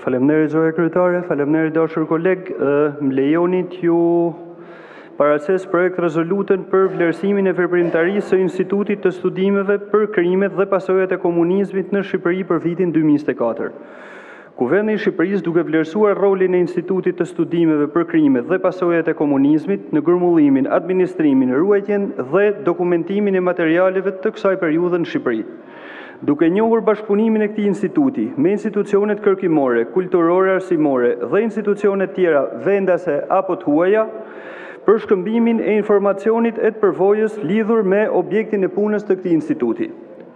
Faleminderit zoja kryetare, faleminderit dashur koleg, më lejoni t'ju paraces projekt rezolutën për vlerësimin e veprimtarisë së Institutit të Studimeve për Krimet dhe Pasojat e Komunizmit në Shqipëri për vitin 2024. Kuvendi i Shqipërisë, duke vlerësuar rolin e Institutit të Studimeve për Krimet dhe Pasojat e Komunizmit në gërmullimin, administrimin, ruajtjen dhe dokumentimin e materialeve të kësaj periudhe në Shqipëri. Duke njohur bashkëpunimin e këtij instituti me institucionet kërkimore, kulturore, arsimore dhe institucionet tjera vendase apo të huaja, për shkëmbimin e informacionit e të përvojës lidhur me objektin e punës të këtij instituti.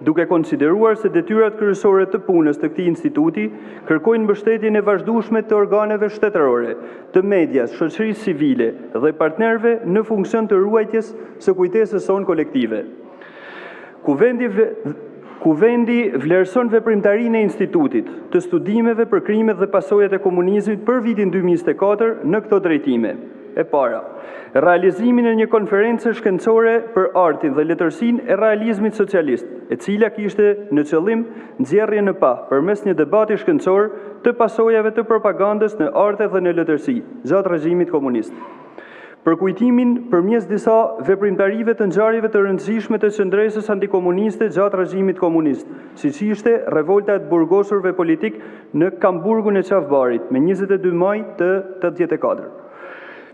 Duke konsideruar se detyrat kryesore të punës të këtij instituti kërkojnë mbështetjen e vazhdueshme të organeve shtetërore, të medias, shoqërisë civile dhe partnerëve në funksion të ruajtjes së kujtesës sonë kolektive. Kuvendi vlerëson veprimtarinë e Institutit të Studimeve për Krimet dhe Pasojat e Komunizmit për vitin 2024 në këto drejtime. E para, realizimin e një konferencë shkencore për artin dhe letërsinë e realizmit socialist, e cila kishte në qëllim nxjerrjen në pa përmes një debati shkencor të pasojave të propagandës në arte dhe në letërsi gjatë regjimit komunist. Për kujtimin përmes disa veprimtarive të ngjarjeve të rëndësishme të qendresës antikomuniste gjatë regjimit komunist, siç ishte revolta e të burgosurve politik në Kamburgun e Qafbarit me 22 maj të 84.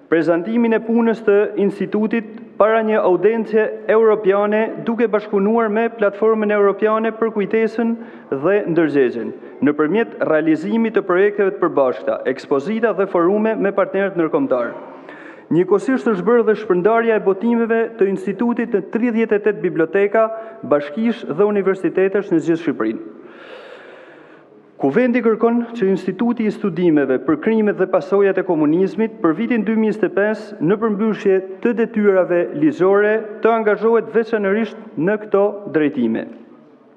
Prezantimin e punës të institutit para një audiencë europiane duke bashkëpunuar me platformën europiane për kujtesën dhe ndërgjegjen, nëpërmjet realizimit të projekteve të përbashkëta, ekspozita dhe forume me partnerët ndërkombëtar. Njëkohësisht është bërë dhe shpërndarja e botimeve të institutit në 38 biblioteka, bashkish dhe universitetesh në gjithë Shqipërinë. Kuvendi kërkon që Instituti i Studimeve për Krimet dhe Pasojat e Komunizmit për vitin 2025 në përmbyshje të detyrave ligjore të angazhohet veçanërisht në këto drejtime.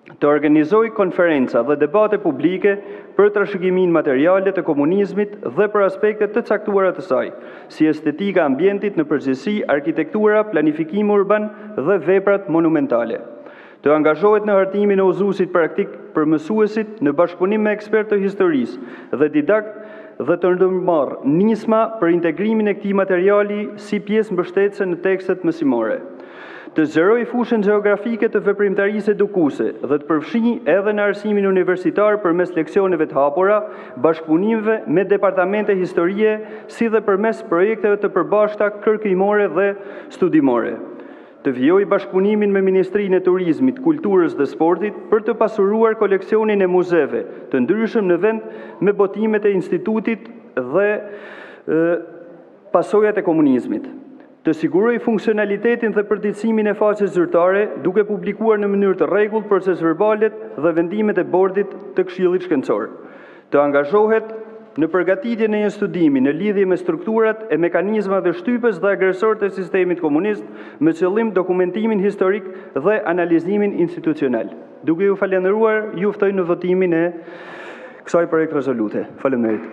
Të organizoj konferenca dhe debate publike për trashëgimin materiale të komunizmit dhe për aspektet të caktuara të saj, si estetika e ambientit në përgjithësi, arkitektura, planifikimi urban dhe veprat monumentale. Të angazhohet në hartimin e uzuesit praktik për mësuesit në bashkëpunim me ekspertë të historisë dhe didakt dhe të ndërmarrë nisma për integrimin e këtij materiali si pjesë mbështetëse në tekstet mësimore. Të zgjeroj fushën gjeografike të veprimtarisë edukuese dhe të përfshijë edhe në arsimin universitar përmes leksioneve të hapura, bashkëpunimeve me departamente historie, si dhe përmes projekteve të përbashkëta kërkimore dhe studimore. Të vijoj bashkëpunimin me Ministrinë e Turizmit, Kulturës dhe Sportit për të pasuruar koleksionin e muzeve të ndryshëm në vend me botimet e institutit dhe pasojat e komunizmit. Të siguroj funksionalitetin dhe përditësimin e faqes zyrtare, duke publikuar në mënyrë të rregullt proces-verbalet dhe vendimet e bordit të Këshillit Shkencor. Të angazhohet në përgatitjen e një studimi në lidhje me strukturat e mekanizmave shtypës dhe agresor të sistemit komunist me qëllim dokumentimin historik dhe analizimin institucional. Duke ju falendëruar, ju ftoj në votimin e kësaj projekt rezolute. Faleminderit.